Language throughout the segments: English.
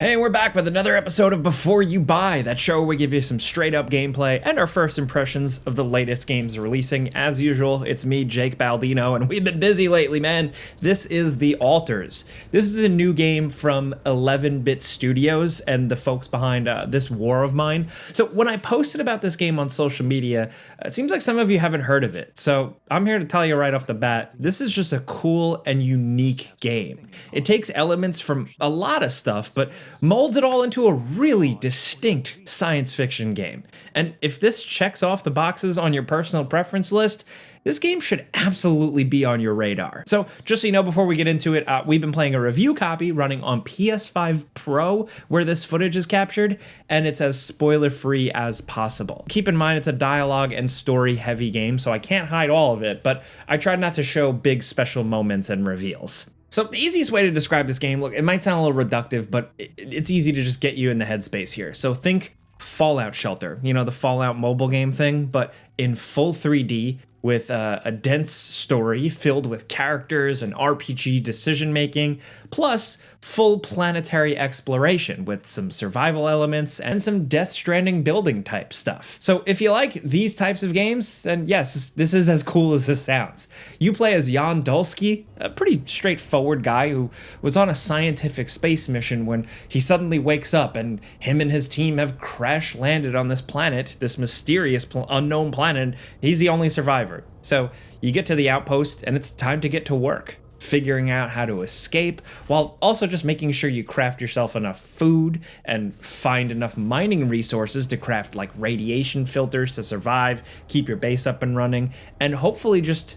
Hey, we're back with another episode of Before You Buy, that show where we give you some straight up gameplay and our first impressions of the latest games releasing. As usual, it's me, Jake Baldino, and we've been busy lately, man. This is The Alters. This is a new game from 11-Bit Studios and the folks behind This War of Mine. So when I posted about this game on social media, it seems like some of you haven't heard of it. So I'm here to tell you right off the bat, this is just a cool and unique game. It takes elements from a lot of stuff, but molds it all into a really distinct science fiction game. And if this checks off the boxes on your personal preference list, this game should absolutely be on your radar. So just so you know, before we get into it, we've been playing a review copy running on PS5 Pro where this footage is captured, and it's as spoiler-free as possible. Keep in mind, it's a dialogue and story-heavy game, so I can't hide all of it, but I tried not to show big special moments and reveals. So the easiest way to describe this game, look, it might sound a little reductive, but it's easy to just get you in the headspace here. So think Fallout Shelter, you know, the Fallout mobile game thing, but in full 3D with a dense story filled with characters and RPG decision making, plus full planetary exploration with some survival elements and some Death Stranding building type stuff. So if you like these types of games, then yes, this is as cool as this sounds. You play as Jan Dolsky, a pretty straightforward guy who was on a scientific space mission when he suddenly wakes up and him and his team have crash landed on this planet, this mysterious unknown planet. He's the only survivor. So you get to the outpost and it's time to get to work, figuring out how to escape, while also just making sure you craft yourself enough food and find enough mining resources to craft like radiation filters to survive, keep your base up and running, and hopefully just,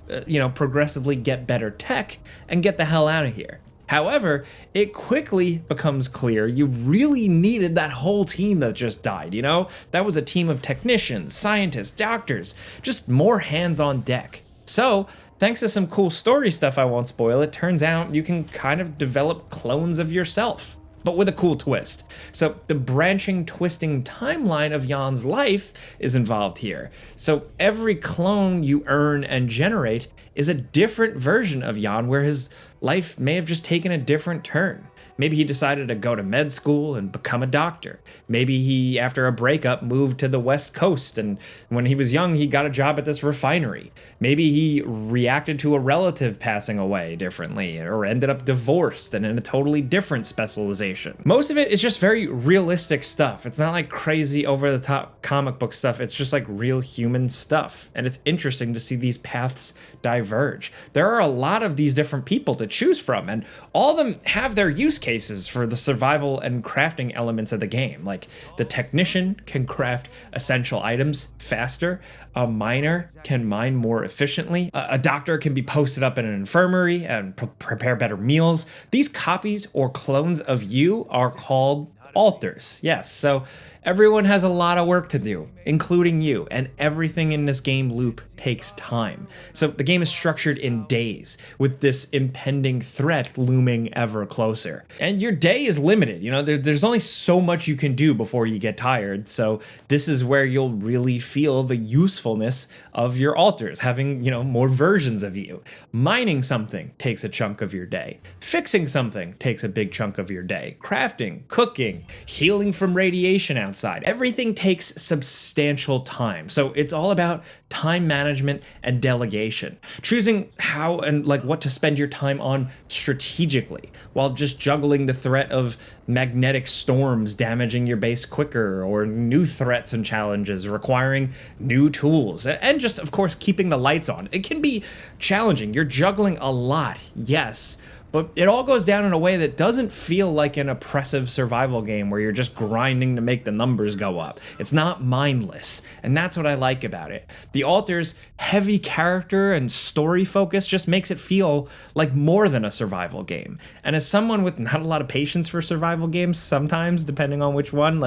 progressively get better tech and get the hell out of here. However, it quickly becomes clear you really needed that whole team that just died, you know? That was a team of technicians, scientists, doctors, just more hands on deck. So, thanks to some cool story stuff I won't spoil, it turns out you can kind of develop clones of yourself, but with a cool twist. So the branching, twisting timeline of Jan's life is involved here. So every clone you earn and generate is a different version of Jan, where his life may have just taken a different turn. Maybe he decided to go to med school and become a doctor. Maybe he, after a breakup, moved to the West Coast, and when he was young, he got a job at this refinery. Maybe he reacted to a relative passing away differently, or ended up divorced and in a totally different specialization. Most of it is just very realistic stuff. It's not like crazy over-the-top comic book stuff. It's just like real human stuff, and it's interesting to see these paths diverge. There are a lot of these different people to choose from, and all of them have their use cases for the survival and crafting elements of the game. Like the technician can craft essential items faster, a miner can mine more efficiently, a doctor can be posted up in an infirmary and prepare better meals. These copies or clones of you are called alters. Yes, so everyone has a lot of work to do, including you, and everything in this game loop takes time. So the game is structured in days, with this impending threat looming ever closer. And your day is limited, there's only so much you can do before you get tired, so this is where you'll really feel the usefulness of your alters, having, more versions of you. Mining something takes a chunk of your day. Fixing something takes a big chunk of your day. Crafting, cooking, healing from radiation outside. Everything takes substantial time. So it's all about time management and delegation. Choosing how and what to spend your time on strategically, while just juggling the threat of magnetic storms damaging your base quicker, or new threats and challenges requiring new tools, and just, of course, keeping the lights on. It can be challenging. You're juggling a lot, yes, but it all goes down in a way that doesn't feel like an oppressive survival game where you're just grinding to make the numbers go up. It's not mindless, and that's what I like about it. The Alter's heavy character and story focus just makes it feel like more than a survival game. And as someone with not a lot of patience for survival games, sometimes, depending on which one,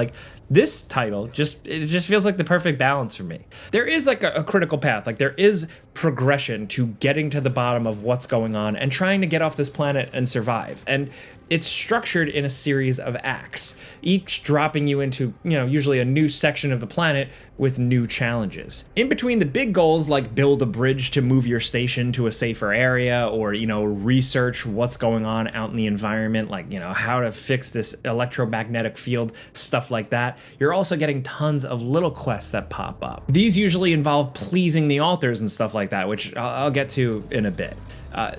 this title just feels like the perfect balance for me. There is a critical path, there is progression to getting to the bottom of what's going on and trying to get off this planet planet and survive. And it's structured in a series of acts, each dropping you into, usually a new section of the planet with new challenges. In between the big goals like build a bridge to move your station to a safer area, or, research what's going on out in the environment, like, how to fix this electromagnetic field, stuff like that, you're also getting tons of little quests that pop up. These usually involve pleasing the altars and stuff like that, which I'll get to in a bit.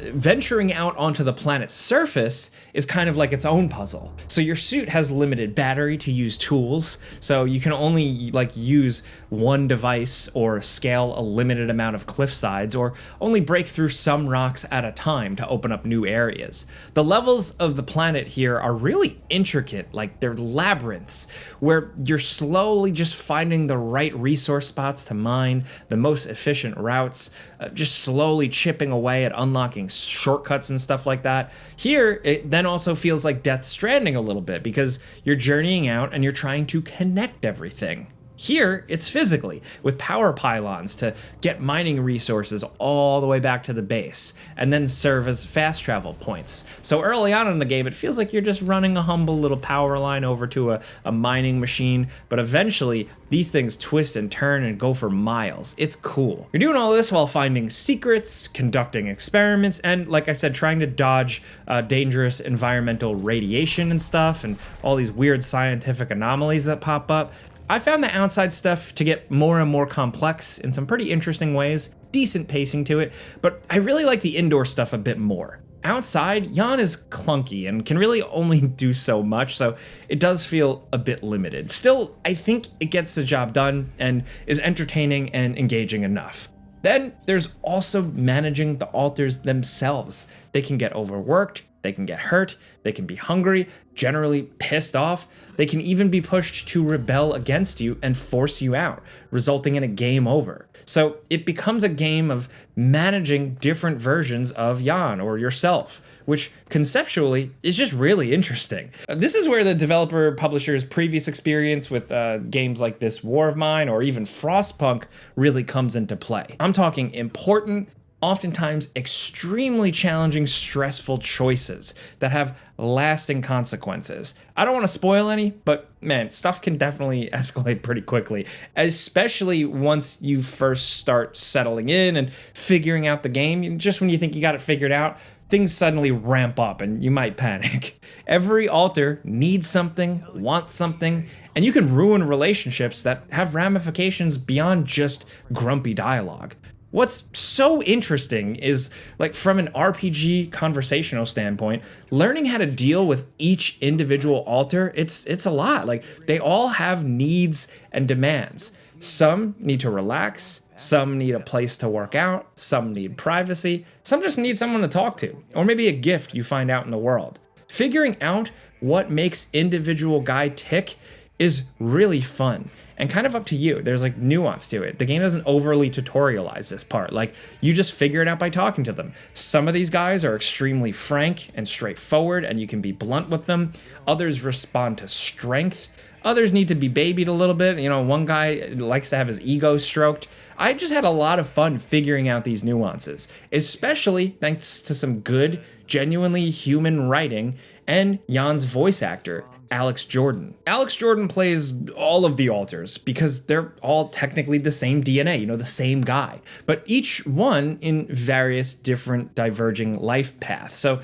Venturing out onto the planet's surface is kind of like its own puzzle. So your suit has limited battery to use tools, so you can only use one device or scale a limited amount of cliff sides, or only break through some rocks at a time to open up new areas. The levels of the planet here are really intricate, like they're labyrinths, where you're slowly just finding the right resource spots to mine, the most efficient routes, just slowly chipping away at unlocking shortcuts and stuff like that. Here, it then also feels like Death Stranding a little bit, because you're journeying out and you're trying to connect everything. Here, it's physically, with power pylons to get mining resources all the way back to the base, and then serve as fast travel points. So early on in the game, it feels like you're just running a humble little power line over to a mining machine, but eventually, these things twist and turn and go for miles. It's cool. You're doing all this while finding secrets, conducting experiments, and like I said, trying to dodge dangerous environmental radiation and stuff, and all these weird scientific anomalies that pop up. I found the outside stuff to get more and more complex in some pretty interesting ways, decent pacing to it, but I really like the indoor stuff a bit more. Outside, Jan is clunky and can really only do so much, so it does feel a bit limited. Still, I think it gets the job done and is entertaining and engaging enough. Then there's also managing the altars themselves. They can get overworked, they can get hurt, they can be hungry, generally pissed off. They can even be pushed to rebel against you and force you out, resulting in a game over. So it becomes a game of managing different versions of Jan or yourself, which conceptually is just really interesting. This is where the developer publisher's previous experience with games like This War of Mine or even Frostpunk really comes into play. I'm talking important, oftentimes extremely challenging, stressful choices that have lasting consequences. I don't want to spoil any, but man, stuff can definitely escalate pretty quickly, especially once you first start settling in and figuring out the game. Just when you think you got it figured out, things suddenly ramp up and you might panic. Every altar needs something, wants something, and you can ruin relationships that have ramifications beyond just grumpy dialogue. What's so interesting is, like, from an RPG conversational standpoint, learning how to deal with each individual altar, it's a lot. Like, they all have needs and demands. Some need to relax, some need a place to work out, some need privacy, some just need someone to talk to, or maybe a gift you find out in the world. Figuring out what makes individual guy tick is really fun and kind of up to you. There's like nuance to it. The game doesn't overly tutorialize this part. Like, you just figure it out by talking to them. Some of these guys are extremely frank and straightforward and you can be blunt with them. Others respond to strength. Others need to be babied a little bit. One guy likes to have his ego stroked. I just had a lot of fun figuring out these nuances, especially thanks to some good, genuinely human writing and Jan's voice actor, Alex Jordan. Alex Jordan plays all of the altars because they're all technically the same DNA, the same guy, but each one in various different diverging life paths. So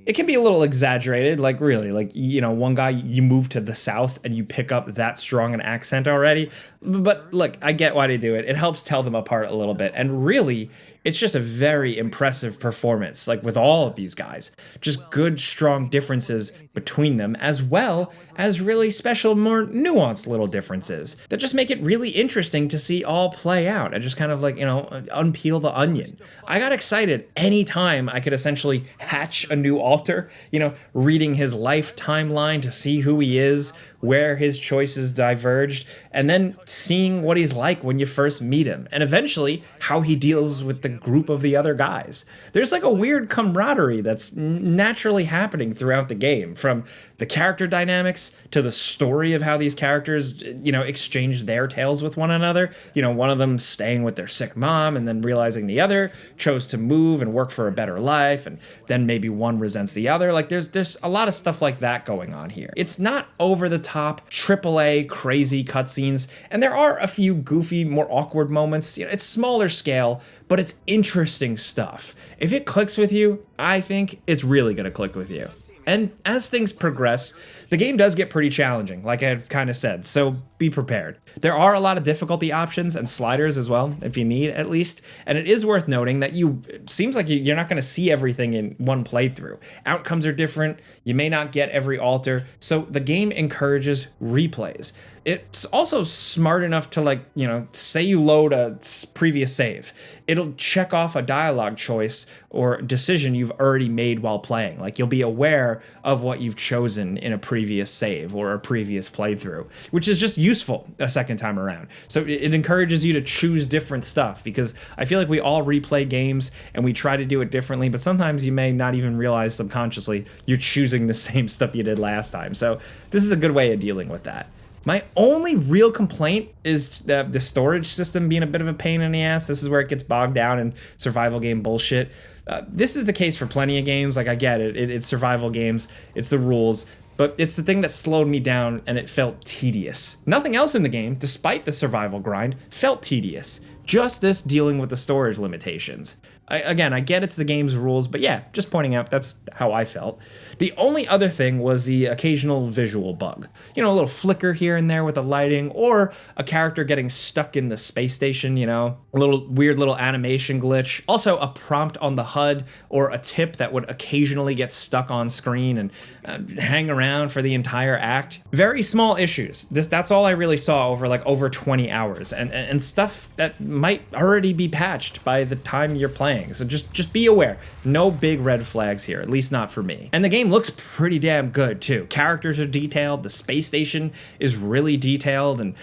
it can be a little exaggerated, one guy, you move to the south and you pick up that strong an accent already. But look, I get why they do it. It helps tell them apart a little bit. And really, it's just a very impressive performance, like with all of these guys. Just good, strong differences between them, as well as really special, more nuanced little differences that just make it really interesting to see all play out and just kind of unpeel the onion. I got excited anytime I could essentially hatch a new altar, reading his life timeline to see who he is, where his choices diverged, and then seeing what he's like when you first meet him, and eventually how he deals with the group of the other guys. There's like a weird camaraderie that's naturally happening throughout the game, from the character dynamics to the story of how these characters, exchange their tales with one another. One of them staying with their sick mom and then realizing the other chose to move and work for a better life, and then maybe one resents the other. Like there's a lot of stuff like that going on here. It's not over the top AAA crazy cutscenes, and there are a few goofy, more awkward moments. It's smaller scale, but it's interesting stuff. If it clicks with you, I think it's really gonna click with you. And as things progress, the game does get pretty challenging, like I've kind of said, so be prepared. There are a lot of difficulty options and sliders as well, if you need at least, and it is worth noting that it seems like you're not going to see everything in one playthrough. Outcomes are different, you may not get every altar, so the game encourages replays. It's also smart enough to say you load a previous save. It'll check off a dialogue choice or decision you've already made while playing. Like you'll be aware of what you've chosen in a previous save or a previous playthrough, which is just useful a second time around. So it encourages you to choose different stuff, because I feel like we all replay games and we try to do it differently, but sometimes you may not even realize subconsciously you're choosing the same stuff you did last time. So this is a good way of dealing with that. My only real complaint is the storage system being a bit of a pain in the ass. This is where it gets bogged down in survival game bullshit. This is the case for plenty of games. Like, I get it. It's survival games. It's the rules. But it's the thing that slowed me down, and it felt tedious. Nothing else in the game, despite the survival grind, felt tedious. Just this dealing with the storage limitations. I get it's the game's rules, but yeah, just pointing out that's how I felt. The only other thing was the occasional visual bug. A little flicker here and there with the lighting, or a character getting stuck in the space station, a weird little animation glitch. Also a prompt on the HUD or a tip that would occasionally get stuck on screen and hang around for the entire act. Very small issues. That's all I really saw over 20 hours, and stuff that might already be patched by the time you're playing. So just be aware. No big red flags here, at least not for me. And the game looks pretty damn good too. Characters are detailed, the space station is really detailed, and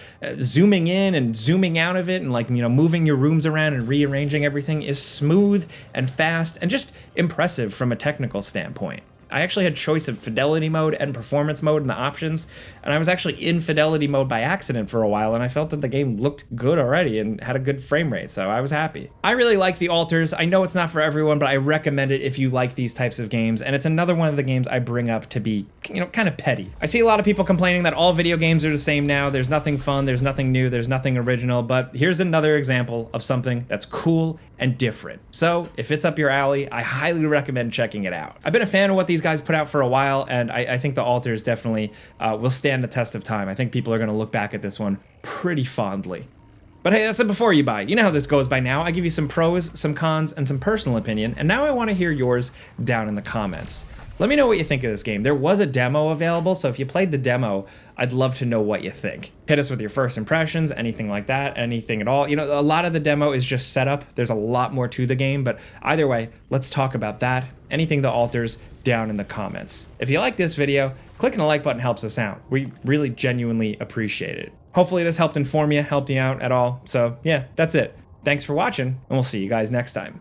zooming in and zooming out of it and moving your rooms around and rearranging everything is smooth and fast and just impressive from a technical standpoint. I actually had choice of fidelity mode and performance mode in the options, and I was actually in fidelity mode by accident for a while, and I felt that the game looked good already and had a good frame rate, so I was happy. I really like the altars. I know it's not for everyone, but I recommend it if you like these types of games, and it's another one of the games I bring up to be, kind of petty. I see a lot of people complaining that all video games are the same now. There's nothing fun, there's nothing new, there's nothing original, but here's another example of something that's cool and different. So if it's up your alley, I highly recommend checking it out. I've been a fan of what these guys put out for a while, and I think the altars definitely will stand the test of time. I think people are going to look back at this one pretty fondly. But hey, that's it before you buy. You know how this goes by now. I give you some pros, some cons, and some personal opinion, and now I want to hear yours down in the comments. Let me know what you think of this game. There was a demo available, so if you played the demo, I'd love to know what you think. Hit us with your first impressions, anything like that, anything at all. A lot of the demo is just setup. There's a lot more to the game, but either way, let's talk about that. Anything the altars down in the comments. If you like this video, clicking the like button helps us out. We really genuinely appreciate it. Hopefully this helped inform you, helped you out at all. So yeah, that's it. Thanks for watching, and we'll see you guys next time.